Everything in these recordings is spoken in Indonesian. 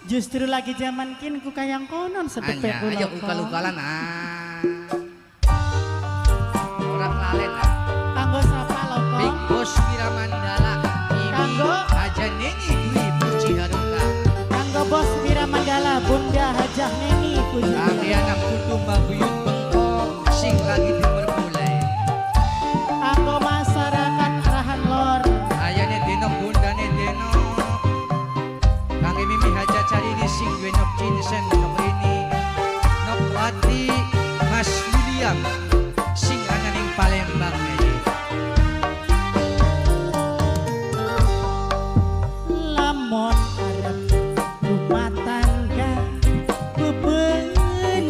Justru lagi zaman kini ku kayang konon sedepe kula. Ayo ukal-ukalan orang lalen Kanggo sapa lho kok? Big Boss Wiramandala Kanggo Aja Neni Dwi Puji Haruka Kanggo Bos Wiramandala Bunda Hajah Neni Puji Kami anak kudu Mabuyut Bengkong sing lagi timur mulai Kanggo masyarakat Arahan Lor Ayane Denok Bundane Denok Kang Mimi Haja cari di sing Wenok Jinsen Nok ini Nok Wati Mas William sing ananing Palembang ini Lamon arep rumah tangga ku bener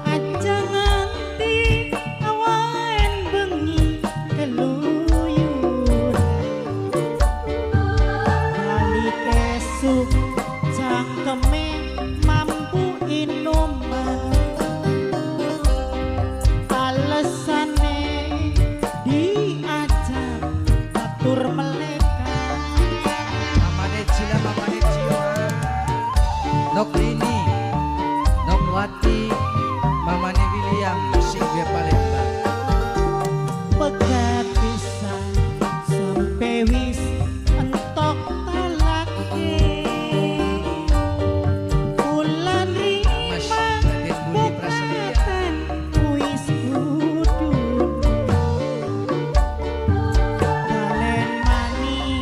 aja nganti awan bengi keluyuran balik esuk cangkeme mampu inuman alesane diajak atur meleka Mamane Cila Mamane Cio Nok Rini Nok Wati Mamane William sing gue Palembang pegat pisan sampe wis entok talake bulan Mas rima Raden Budi Prasetya bukatan wis kudu kalen mani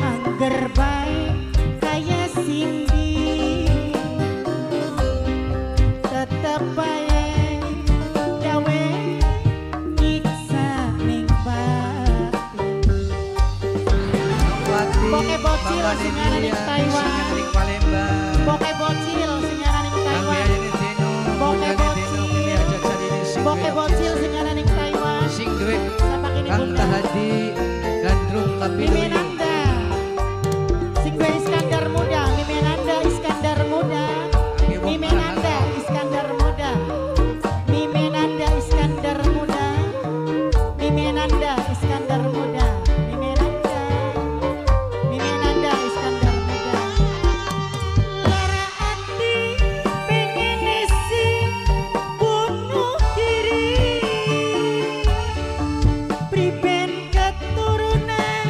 angger bae kaya Cindy tetep bae gawe nyiksa ning batin Nok Wati Boke bocil Mamane sing ana ning William Taiwan. sing ananing Palembang boke bocil sing ana ning Kang Taiwan Ayane Deno Boke Bundane bocil. Deno Mimi aja cari di sing boke Wenok bocil Jinsen sing ana ning Taiwan sing duwe sapa kini Kang bunda Tahadi Gandrung Kapiluyu Mimenanda sing gue Iskandar Muda Mimenanda Iskandar Muda Mimenanda Iskandar Muda Mimenanda Iskandar Muda Mimenanda Iskandar Muda Mimenanda Iskandar Muda lara ati pengen isi bunuh diri priben keturunan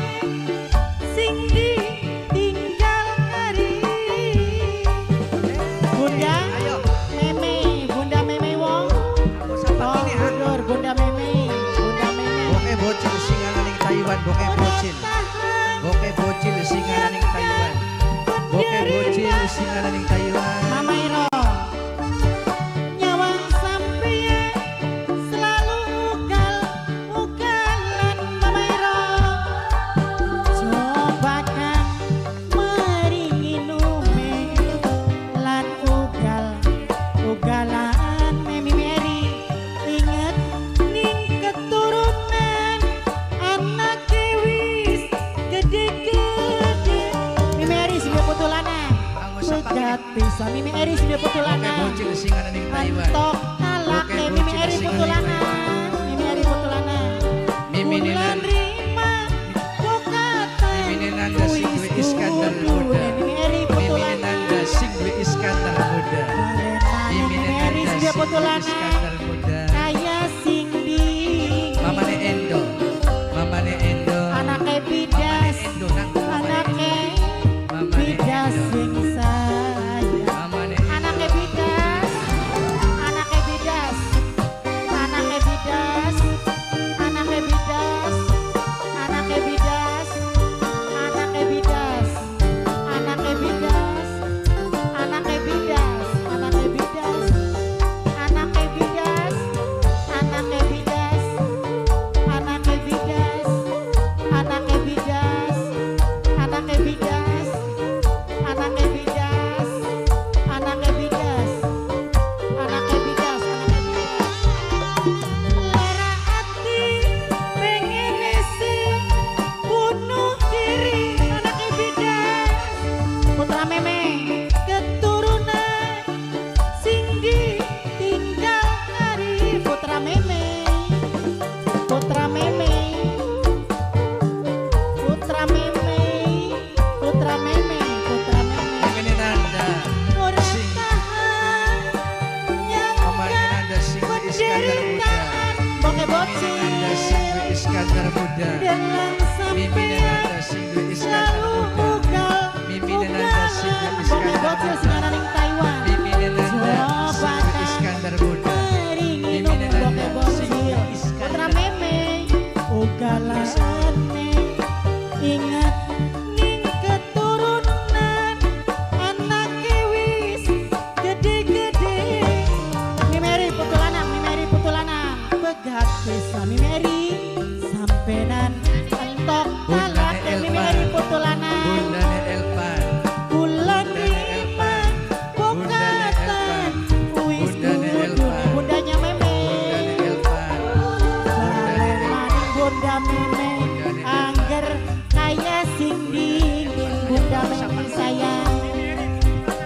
sing ditinggal hari Bunda Ayo Meme Bunda Meme wong aku sapa oh ini mundur Bunda Meme Boke bocil sing ananing Taiwan Boke bocil Boke bocil sing ananing Taiwan Boke bocil sing ananing Taiwan Mama Iro nyawang sampeyan selalu ugal-ugalan Mama Iro cobakan meringi nume lan ugal-ugalan Memi Mary inget ning keturunan anak wis gede-gede Mimi Mary sing putulana Kamu sapa pegat pisan Mimi Mary sing Boke putulana bocil sing ananing Taiwan Antok talake Boke Mimi bocil Eri sing putulana ananing Mimi Eri putulana Mimi Bulan Nenan rima bukatan Mimi Nenanda sing duwe wis Iskandar kudu. Muda Mimi Eri Mimi putulana Nenanda sing duwe Iskandar Muda Mimi Eri Nenanda sing sing duwe putulana Iskandar Muda kaya Cindy Mamane Endo Mamane Endo anake Mamane bidas Endo nang Mamane anake Mamane bidas Endo sing sayang Mamane anake bidas anake bidas anake bidas anake bidas anake bidas anake bidas anake bidas anake bidas anake bidas anake bidas anake bidas anake bidas anake bidas anake bidas anake bidas anake bidas anake bidas lara ati pengen isi bunuh diri anake bidas putra meme keturunan sing ditinggal hari putra meme putra meme putra meme putra meme Nanda Dalam Mimina Nanda sing duwe Iskandar muda Mimina Nanda sing duwe Bocil Iskandar singanan ing Taiwan Mimina Nanda sing duwe Iskandar muda Mimina Nanda sing duwe Putra Iskandar meme ugalane ingat ning keturunan anak wis gede-gede Mimeri putulanang pegat desa Mimeri sampenan entok talak Mimeri putulanang Bundane Elpan bulan lima bokatan wis kudu bundanya meme Bundane Elpan Maning bunda meme angger kaya sing dingin bunda meme sayang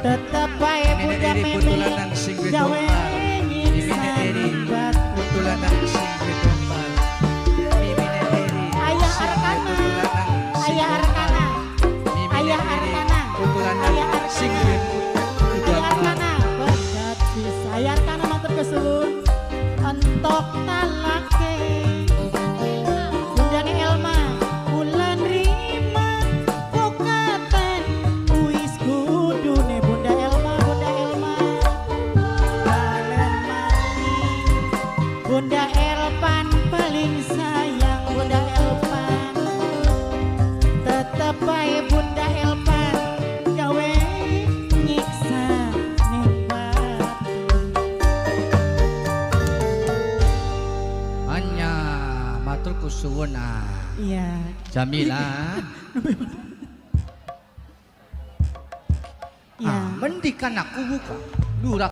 tetep bae bunda meme gawe nyiksa bat Putulanang sing duwe dompal Mimina Eri ayah arkana ayah arkana ayah arkana Putulanang sing duwe ayah arkana begat bisa ayah arkana matur kesuwun entok talake bundane Elma bulan rima pokatan wis kudune bunda Elma balen mani bunda Elpan paling sayang bunda Elpan tetep bae bunda Elpan gawe nyiksa ning batin Anya matur kusuwun iya Jamila iya mendikan aku buka durak